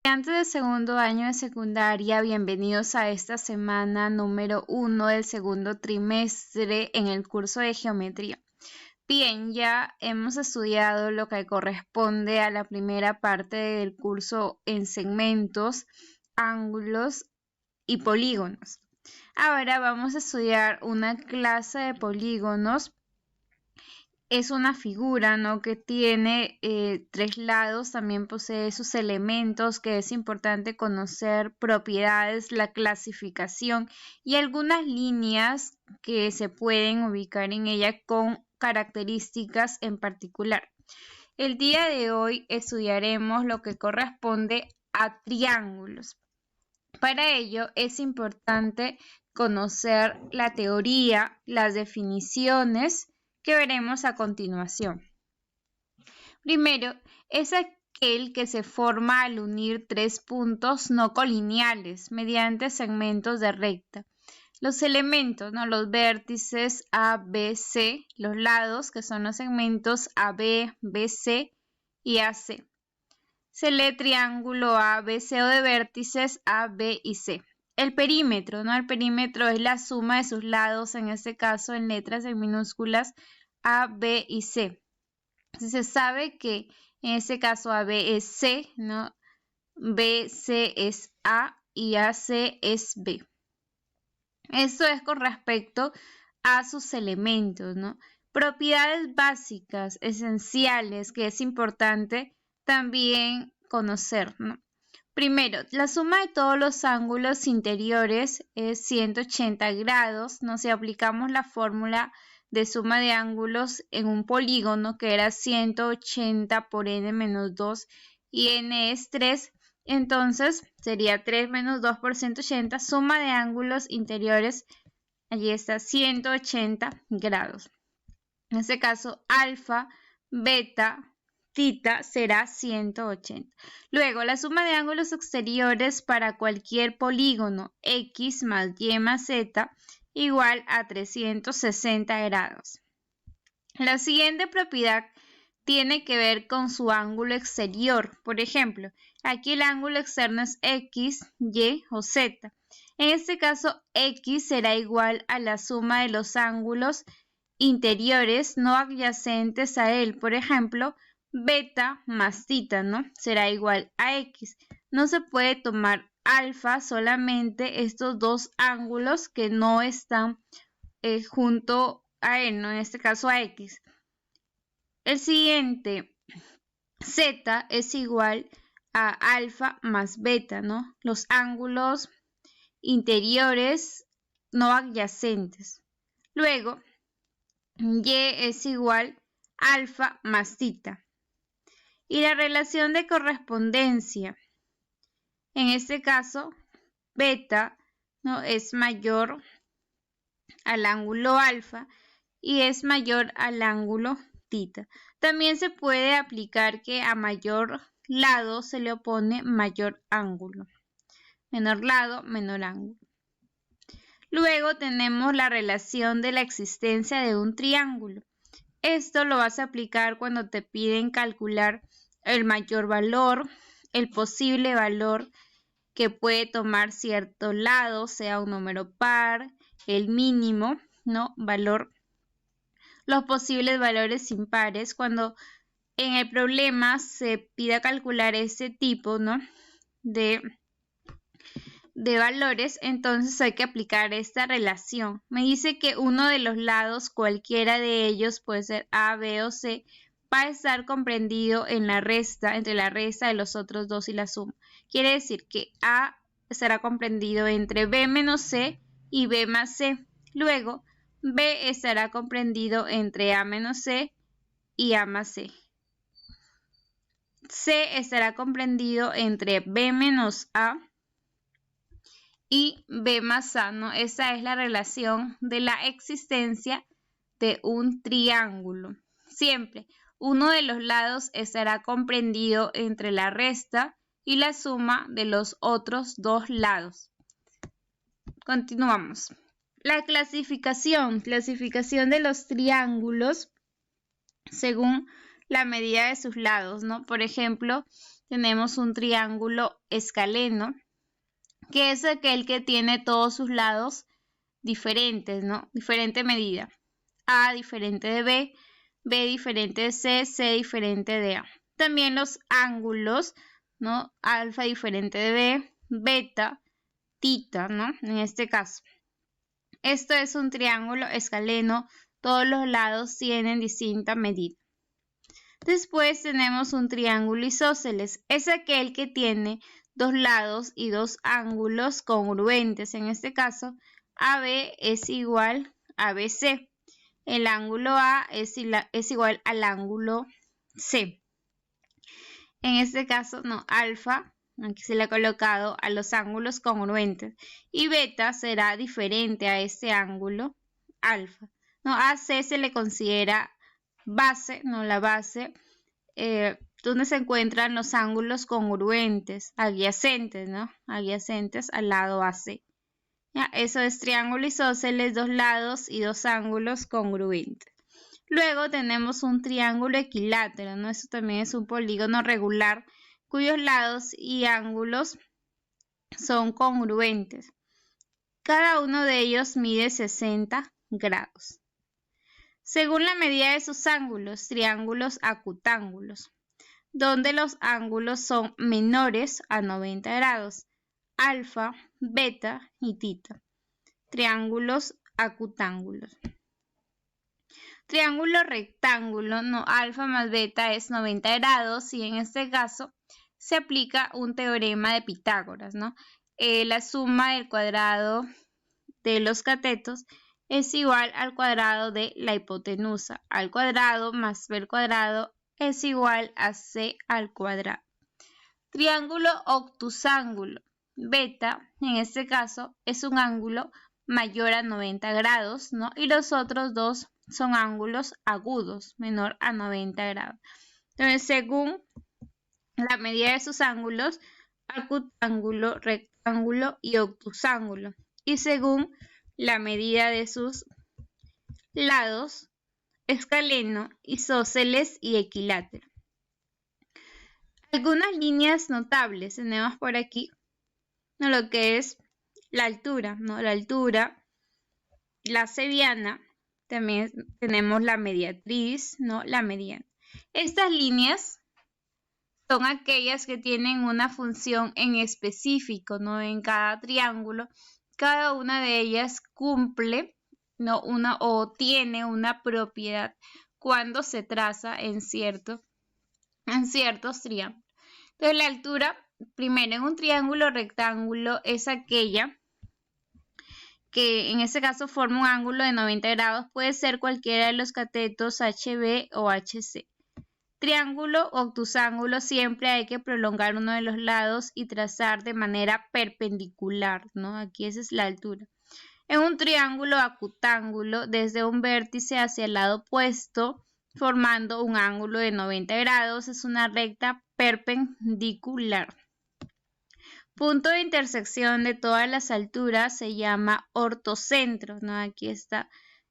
Estudiantes de segundo año de secundaria, bienvenidos a esta semana número 1 del segundo trimestre en el curso de geometría. Bien, ya hemos estudiado lo que corresponde a la primera parte del curso en segmentos, ángulos y polígonos. Ahora vamos a estudiar una clase de polígonos. Es una figura, ¿no?, que tiene 3 lados, también posee sus elementos, que es importante conocer propiedades, la clasificación y algunas líneas que se pueden ubicar en ella con características en particular. El día de hoy estudiaremos lo que corresponde a triángulos. Para ello es importante conocer la teoría, las definiciones que veremos a continuación. Primero, es aquel que se forma al unir 3 puntos no colineales mediante segmentos de recta. Los elementos, ¿no?, los vértices A, B, C, los lados, que son los segmentos AB, BC y AC. Se lee triángulo ABC o de vértices A, B y C. El perímetro, ¿no? El perímetro es la suma de sus lados, en este caso en letras en minúsculas A, B y C. Se sabe que en este caso AB es C, ¿no? BC es A y AC es B. Esto es con respecto a sus elementos, ¿no? Propiedades básicas, esenciales, que es importante también conocer, ¿no? Primero, la suma de todos los ángulos interiores es 180 grados, ¿no? Si aplicamos la fórmula de suma de ángulos en un polígono, que era 180 por n menos 2 y n es 3, entonces sería 3 menos 2 por 180, suma de ángulos interiores, allí está 180 grados. En este caso, alfa, beta, θ será 180. Luego, la suma de ángulos exteriores para cualquier polígono x más y más z igual a 360 grados. La siguiente propiedad tiene que ver con su ángulo exterior. Por ejemplo, aquí el ángulo externo es x, y o z. En este caso, x será igual a la suma de los ángulos interiores no adyacentes a él. Por ejemplo, beta más θ, ¿no? Será igual a x. No se puede tomar alfa, solamente estos dos ángulos que no están junto a él, ¿no? En este caso a x. El siguiente, z es igual a alfa más beta, ¿no? Los ángulos interiores no adyacentes. Luego, y es igual a alfa más θ. Y la relación de correspondencia, en este caso, beta, ¿no?, es mayor al ángulo alfa y es mayor al ángulo θ. También se puede aplicar que a mayor lado se le opone mayor ángulo. Menor lado, menor ángulo. Luego tenemos la relación de la existencia de un triángulo. Esto lo vas a aplicar cuando te piden calcular el mayor valor, el posible valor que puede tomar cierto lado, sea un número par, el mínimo, ¿no?, valor, los posibles valores impares. Cuando en el problema se pida calcular ese tipo, ¿no?, de valores, entonces hay que aplicar esta relación. Me dice que uno de los lados, cualquiera de ellos, puede ser A, B o C, va a estar comprendido en la resta, entre la resta de los otros dos y la suma. Quiere decir que A estará comprendido entre B menos C y B más C. Luego, B estará comprendido entre A menos C y A más C. C estará comprendido entre B menos A y B más A, ¿no? Esa es la relación de la existencia de un triángulo. Siempre uno de los lados estará comprendido entre la resta y la suma de los otros dos lados. Continuamos. La clasificación de los triángulos según la medida de sus lados, ¿no? Por ejemplo, tenemos un triángulo escaleno, que es aquel que tiene todos sus lados diferentes, ¿no? Diferente medida. A diferente de B, B diferente de C, C diferente de A. También los ángulos, ¿no? Alfa diferente de B, beta, tita, ¿no? En este caso. Esto es un triángulo escaleno, todos los lados tienen distinta medida. Después tenemos un triángulo isósceles, es aquel que tiene dos lados y dos ángulos congruentes. En este caso, AB es igual a BC. El ángulo A es igual al ángulo C. En este caso, no, alfa, aquí se le ha colocado a los ángulos congruentes, y beta será diferente a este ángulo alfa. No, a C se le considera base, no la base, donde se encuentran los ángulos congruentes, adyacentes, ¿no? Adyacentes al lado AC. ¿Ya? Eso es triángulo isósceles, dos lados y dos ángulos congruentes. Luego tenemos un triángulo equilátero, ¿no? Eso también es un polígono regular cuyos lados y ángulos son congruentes. Cada uno de ellos mide 60 grados. Según la medida de sus ángulos, triángulos acutángulos, donde los ángulos son menores a 90 grados, alfa, beta y tita. Triángulos acutángulos. Triángulo rectángulo, no, alfa más beta es 90 grados y en este caso se aplica un teorema de Pitágoras, ¿no? La suma del cuadrado de los catetos es igual al cuadrado de la hipotenusa al cuadrado más b al cuadrado es igual a c al cuadrado. Triángulo obtusángulo. Beta, en este caso, es un ángulo mayor a 90 grados, ¿no? Y los otros dos son ángulos agudos, menor a 90 grados. Entonces, según la medida de sus ángulos, acutángulo, rectángulo y obtusángulo. Y según la medida de sus lados, escaleno, isósceles y equilátero. Algunas líneas notables tenemos por aquí, ¿no? Lo que es la altura, ¿no? La altura, la cebiana, también tenemos la mediatriz, ¿no? La mediana. Estas líneas son aquellas que tienen una función en específico, ¿no? En cada triángulo, cada una de ellas cumple, ¿no? o tiene una propiedad cuando se traza en ciertos triángulos. Entonces, la altura, primero, en un triángulo rectángulo es aquella que en este caso forma un ángulo de 90 grados, puede ser cualquiera de los catetos HB o HC. Triángulo obtusángulo, siempre hay que prolongar uno de los lados y trazar de manera perpendicular, ¿no? Aquí esa es la altura. En un triángulo acutángulo, desde un vértice hacia el lado opuesto, formando un ángulo de 90 grados, es una recta perpendicular. Punto de intersección de todas las alturas se llama ortocentro, ¿no? Aquí está,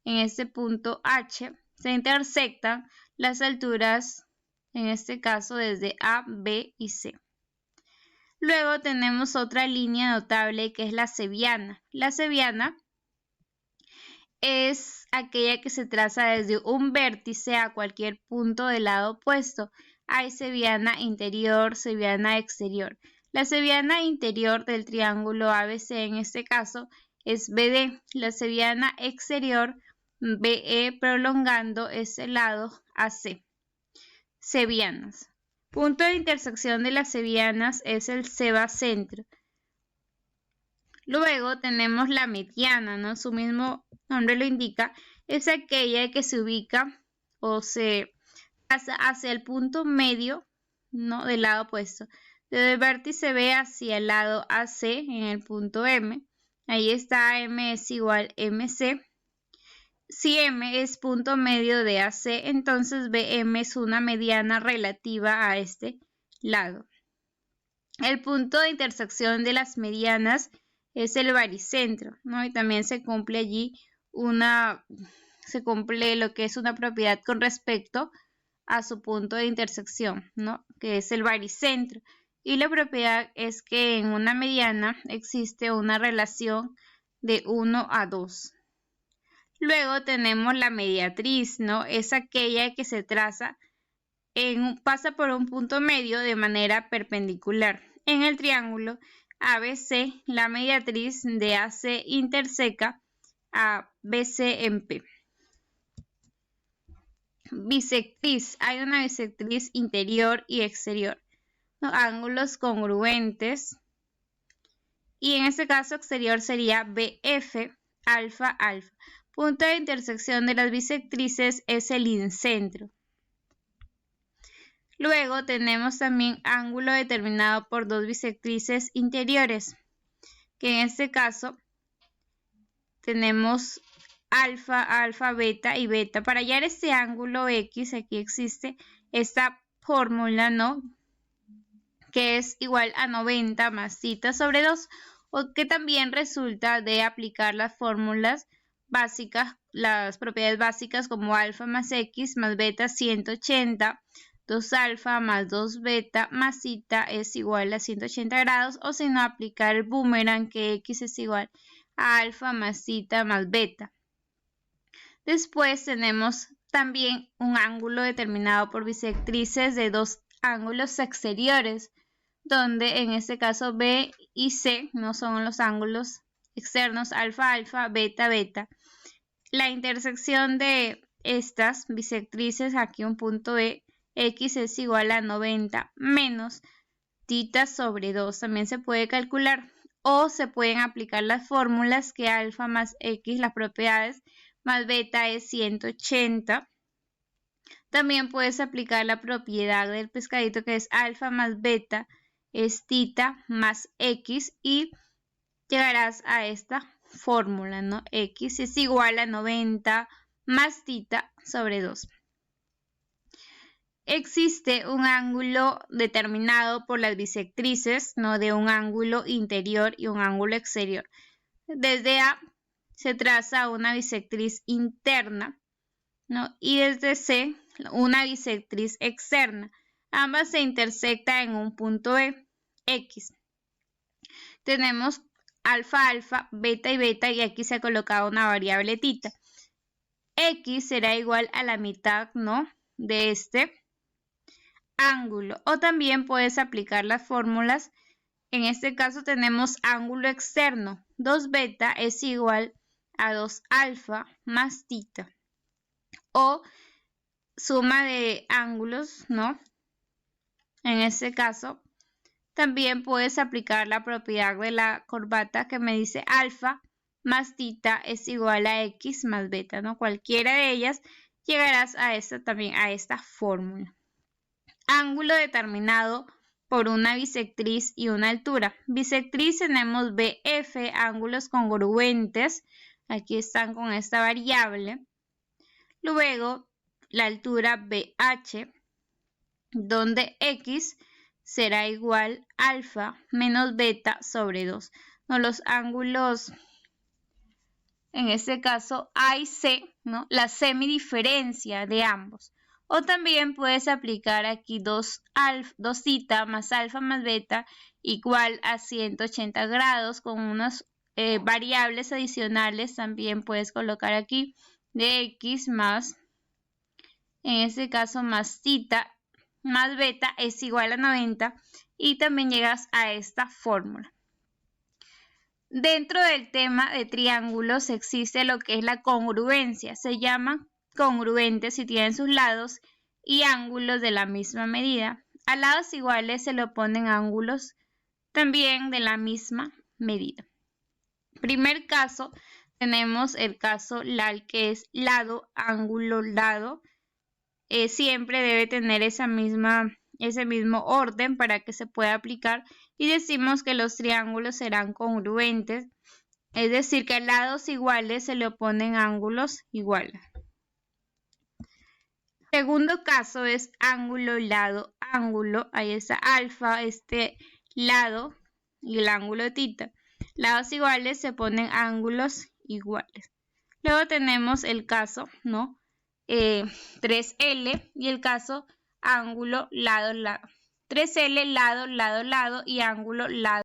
en este punto H, se intersectan las alturas, en este caso desde A, B y C. Luego tenemos otra línea notable que es la cebiana. La cebiana es aquella que se traza desde un vértice a cualquier punto del lado opuesto. Hay cebiana interior, cebiana exterior. La cebiana interior del triángulo ABC en este caso es BD. La cebiana exterior BE prolongando ese lado AC. Cebianas. Punto de intersección de las cebianas es el cebacentro. Luego tenemos la mediana, ¿no? Su mismo nombre lo indica, es aquella que se ubica o se pasa hacia el punto medio, ¿no? Del lado opuesto. Desde el vértice B hacia el lado AC en el punto M. Ahí está M es igual MC. Si M es punto medio de AC, entonces BM es una mediana relativa a este lado. El punto de intersección de las medianas es el baricentro, ¿no? Y también se cumple allí lo que es una propiedad con respecto a su punto de intersección, ¿no? Que es el baricentro. Y la propiedad es que en una mediana existe una relación de 1 a 2. Luego tenemos la mediatriz, ¿no? Es aquella que se traza pasa por un punto medio de manera perpendicular. En el triángulo ABC, la mediatriz de AC interseca a BC en P. Bisectriz. Hay una bisectriz interior y exterior. ¿No? Ángulos congruentes. Y en este caso exterior sería BF, alfa, alfa. Punto de intersección de las bisectrices es el incentro. Luego tenemos también ángulo determinado por dos bisectrices interiores, que en este caso tenemos alfa, alfa, beta y beta. Para hallar este ángulo X, aquí existe esta fórmula, ¿no? Que es igual a 90 más θ sobre 2, o que también resulta de aplicar las fórmulas básicas, las propiedades básicas como alfa más X más beta 180, 2 alfa más 2 beta más θ es igual a 180 grados, o si no aplicar el boomerang que X es igual a alfa más θ más beta. Después tenemos también un ángulo determinado por bisectrices de dos ángulos exteriores, donde en este caso B y C no son los ángulos externos, alfa, alfa, beta, beta. La intersección de estas bisectrices, aquí un punto E, X es igual a 90 menos θ sobre 2. También se puede calcular o se pueden aplicar las fórmulas que alfa más X, las propiedades, más beta es 180. También puedes aplicar la propiedad del pescadito que es alfa más beta es θ más X y llegarás a esta fórmula, ¿no? X es igual a 90 más θ sobre 2. Existe un ángulo determinado por las bisectrices, ¿no? De un ángulo interior y un ángulo exterior. Desde A se traza una bisectriz interna, ¿no? Y desde C una bisectriz externa. Ambas se intersectan en un punto E, X. Tenemos alfa, alfa, beta y beta, y aquí se ha colocado una variable θ. X será igual a la mitad, ¿no? De este ángulo. O también puedes aplicar las fórmulas. En este caso tenemos ángulo externo. 2 beta es igual a 2 alfa más θ. O suma de ángulos, ¿no? En este caso, también puedes aplicar la propiedad de la corbata que me dice alfa más θ es igual a X más beta, ¿no? Cualquiera de ellas llegarás a esta fórmula. Ángulo determinado por una bisectriz y una altura. Bisectriz tenemos BF, ángulos congruentes. Aquí están con esta variable. Luego, la altura BH, donde X será igual a alfa menos beta sobre 2. ¿No? Los ángulos, en este caso A y C, ¿no? La semidiferencia de ambos. O también puedes aplicar aquí 2 θ más alfa más beta igual a 180 grados con unas variables adicionales. También puedes colocar aquí de X más, en este caso más θ más beta es igual a 90 y también llegas a esta fórmula. Dentro del tema de triángulos existe lo que es la congruencia. Se llama congruentes si tienen sus lados y ángulos de la misma medida. A lados iguales se le oponen ángulos también de la misma medida. Primer caso, tenemos el caso LAL, que es lado, ángulo, lado. Siempre debe tener ese mismo orden para que se pueda aplicar, y decimos que los triángulos serán congruentes, es decir, que a lados iguales se le oponen ángulos iguales. Segundo caso es ángulo, lado, ángulo. Ahí está alfa, este lado y el ángulo θ. Lados iguales se ponen ángulos iguales. Luego tenemos el caso, ¿no? 3L y el caso ángulo lado, lado. 3L, lado, lado, lado y ángulo, lado.